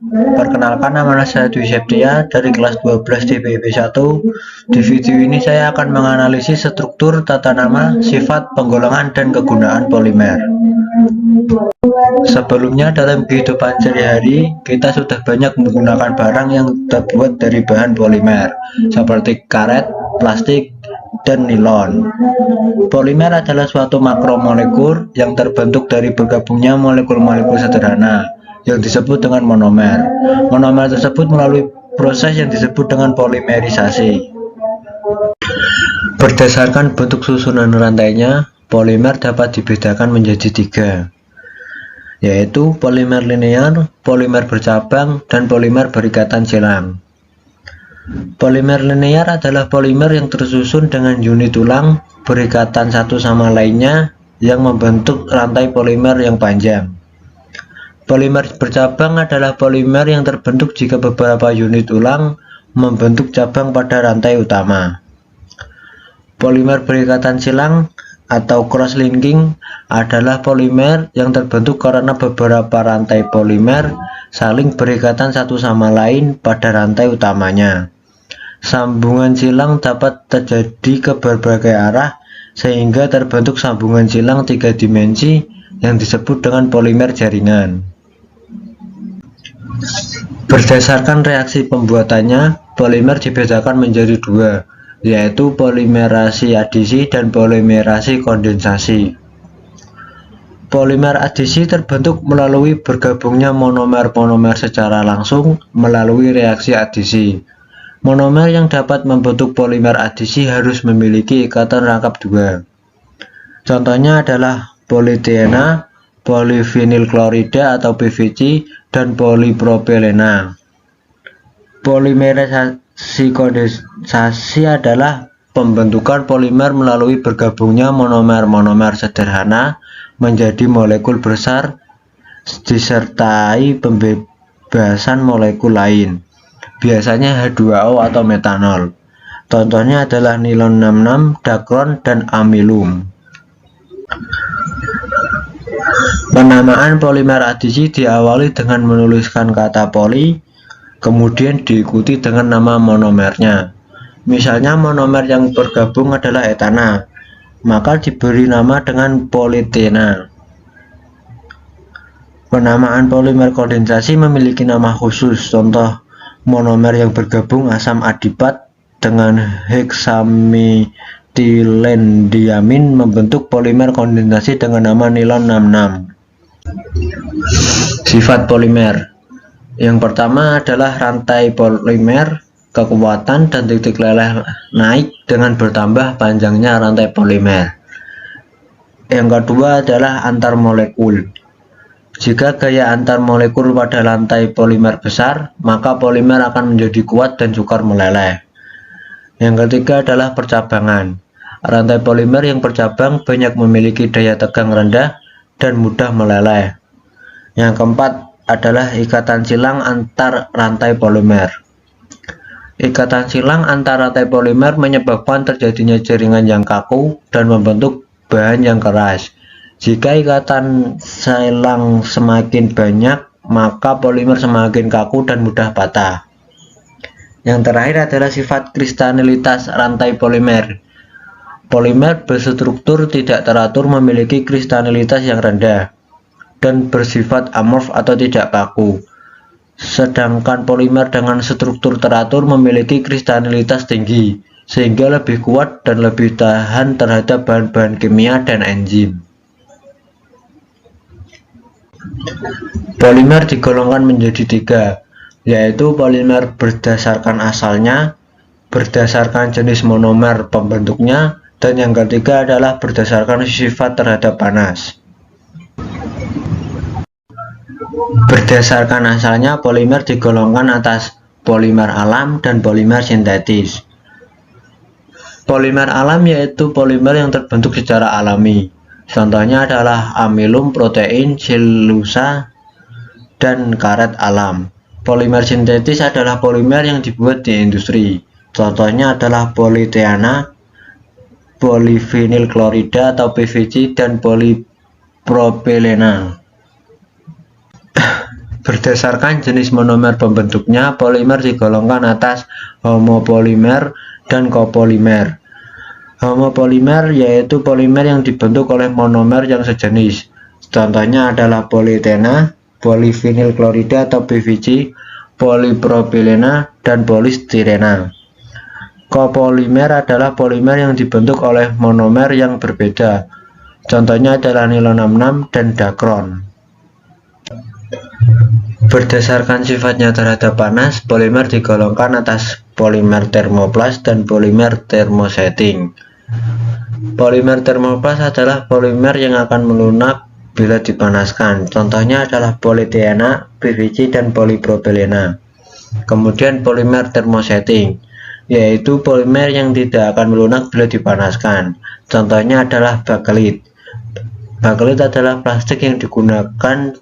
Perkenalkan, nama saya Dwi Septia dari kelas 12 DPIP 1. Di video ini saya akan menganalisis struktur, tata nama, sifat, penggolongan, dan kegunaan polimer. Sebelumnya dalam kehidupan sehari-hari, kita sudah banyak menggunakan barang yang terbuat dari bahan polimer, seperti karet, plastik, dan nilon. Polimer adalah suatu makromolekul yang terbentuk dari bergabungnya molekul-molekul sederhana yang disebut dengan monomer. Monomer tersebut melalui proses yang disebut dengan polimerisasi. Berdasarkan bentuk susunan rantainya, polimer dapat dibedakan menjadi 3, yaitu polimer linear, polimer bercabang, dan polimer berikatan silang. Polimer linear adalah polimer yang tersusun dengan unit tulang berikatan satu sama lainnya yang membentuk rantai polimer yang panjang. Polimer bercabang adalah polimer yang terbentuk jika beberapa unit tulang membentuk cabang pada rantai utama. Polimer berikatan silang atau cross-linking adalah polimer yang terbentuk karena beberapa rantai polimer saling berikatan satu sama lain pada rantai utamanya. Sambungan silang dapat terjadi ke berbagai arah sehingga terbentuk sambungan silang 3 dimensi yang disebut dengan polimer jaringan. Berdasarkan reaksi pembuatannya, polimer dibedakan menjadi 2, yaitu polimerasi adisi dan polimerasi kondensasi. Polimer adisi terbentuk melalui bergabungnya monomer-monomer secara langsung melalui reaksi adisi. Monomer yang dapat membentuk polimer adisi harus memiliki ikatan rangkap 2. Contohnya adalah politiena, polivinil klorida atau PVC, dan polipropilena. Polimerisasi kondensasi adalah pembentukan polimer melalui bergabungnya monomer-monomer sederhana menjadi molekul besar disertai pembebasan molekul lain, biasanya H2O atau metanol. Contohnya adalah nilon 66, dacron, dan amilum. Penamaan polimer adisi diawali dengan menuliskan kata poli, kemudian diikuti dengan nama monomernya. Misalnya monomer yang bergabung adalah etana, maka diberi nama dengan politena. Penamaan polimer kondensasi memiliki nama khusus. Contoh monomer yang bergabung asam adipat dengan heksametilendiamin membentuk polimer kondensasi dengan nama nilon 66. Sifat polimer. Yang pertama adalah rantai polimer, kekuatan dan titik leleh naik dengan bertambah panjangnya rantai polimer. Yang kedua adalah antar molekul. Jika gaya antar molekul pada rantai polimer besar, maka polimer akan menjadi kuat dan sukar meleleh. Yang ketiga adalah percabangan. Rantai polimer yang bercabang banyak memiliki daya tegang rendah dan mudah meleleh. Yang keempat adalah ikatan silang antar rantai polimer. Ikatan silang antar rantai polimer menyebabkan terjadinya jaringan yang kaku dan membentuk bahan yang keras. Jika ikatan silang semakin banyak, maka polimer semakin kaku dan mudah patah. Yang terakhir adalah sifat kristalinitas rantai polimer. Polimer berstruktur tidak teratur memiliki kristalinitas yang rendah dan bersifat amorf atau tidak kaku. Sedangkan polimer dengan struktur teratur memiliki kristalinitas tinggi, sehingga lebih kuat dan lebih tahan terhadap bahan-bahan kimia dan enzim. Polimer digolongkan menjadi 3, yaitu polimer berdasarkan asalnya, berdasarkan jenis monomer pembentuknya, dan yang ketiga adalah berdasarkan sifat terhadap panas. Berdasarkan asalnya, polimer digolongkan atas polimer alam dan polimer sintetis. Polimer alam yaitu polimer yang terbentuk secara alami. Contohnya adalah amilum, protein, selulosa, dan karet alam. Polimer sintetis adalah polimer yang dibuat di industri. Contohnya adalah politiena, polivinil klorida atau PVC, dan polipropilena. Berdasarkan jenis monomer pembentuknya, polimer digolongkan atas homopolimer dan copolimer. Homopolimer yaitu polimer yang dibentuk oleh monomer yang sejenis. Contohnya adalah polietena, polivinil klorida atau PVC, polipropilena, dan polistirena. Copolimer adalah polimer yang dibentuk oleh monomer yang berbeda. Contohnya adalah nilon 66 dan dakron. Berdasarkan sifatnya terhadap panas, polimer digolongkan atas polimer termoplas dan polimer termosetting. Polimer termoplas adalah polimer yang akan melunak bila dipanaskan. Contohnya adalah polietiena, PVC, dan polipropilena. Kemudian polimer termosetting, yaitu polimer yang tidak akan melunak bila dipanaskan. Contohnya adalah bakelit. Bakelit adalah plastik yang digunakan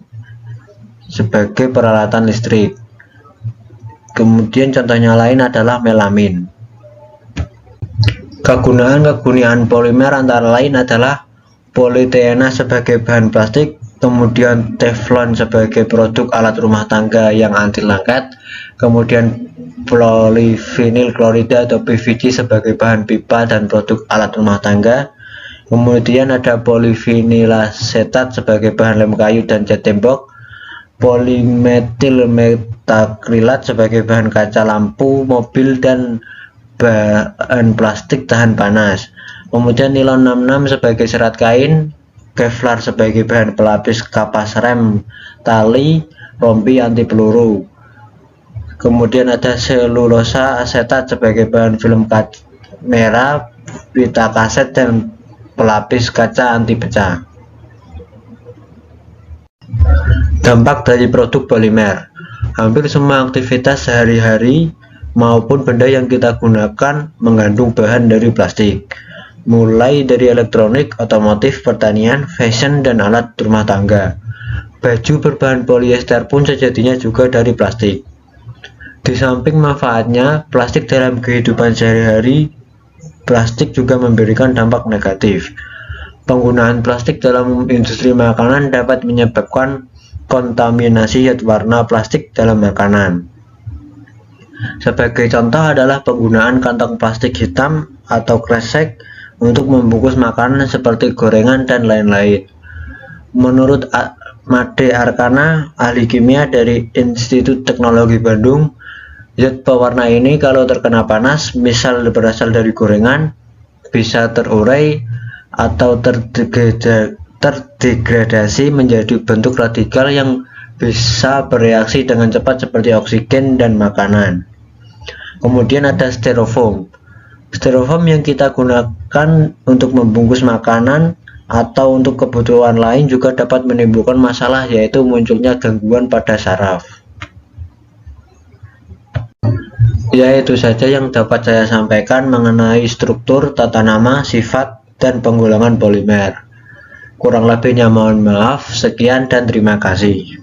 sebagai peralatan listrik. Kemudian contohnya lain adalah melamin. Kegunaan polimer antara lain adalah polietiena sebagai bahan plastik, kemudian teflon sebagai produk alat rumah tangga yang anti lengket, kemudian polivinil klorida atau PVC sebagai bahan pipa dan produk alat rumah tangga, kemudian ada polivinilasetat sebagai bahan lem kayu dan cat tembok, polimetil metakrilat sebagai bahan kaca lampu mobil dan bahan plastik tahan panas, kemudian nilon 66 sebagai serat kain, Kevlar sebagai bahan pelapis kapas rem tali, rompi anti peluru. Kemudian ada selulosa asetat sebagai bahan film kamera, pita kaset, dan pelapis kaca anti pecah. Dampak dari produk polimer. Hampir semua aktivitas sehari-hari maupun benda yang kita gunakan mengandung bahan dari plastik, mulai dari elektronik, otomotif, pertanian, fashion, dan alat rumah tangga. Baju berbahan polyester pun sejatinya juga dari plastik. Di samping manfaatnya, plastik dalam kehidupan sehari-hari, plastik juga memberikan dampak negatif. Penggunaan plastik dalam industri makanan dapat menyebabkan kontaminasi zat warna plastik dalam makanan. Sebagai contoh adalah penggunaan kantong plastik hitam atau kresek untuk membungkus makanan seperti gorengan dan lain-lain. Menurut Made Arkana, ahli kimia dari Institut Teknologi Bandung, zat pewarna ini kalau terkena panas, misal berasal dari gorengan, bisa terurai atau terdegradasi menjadi bentuk radikal yang bisa bereaksi dengan cepat seperti oksigen dan makanan. Kemudian ada styrofoam. Styrofoam yang kita gunakan untuk membungkus makanan atau untuk kebutuhan lain juga dapat menimbulkan masalah, yaitu munculnya gangguan pada saraf. Ya, itu saja yang dapat saya sampaikan mengenai struktur, tata nama, sifat, dan penggolongan polimer. Kurang lebihnya mohon maaf. Sekian dan terima kasih.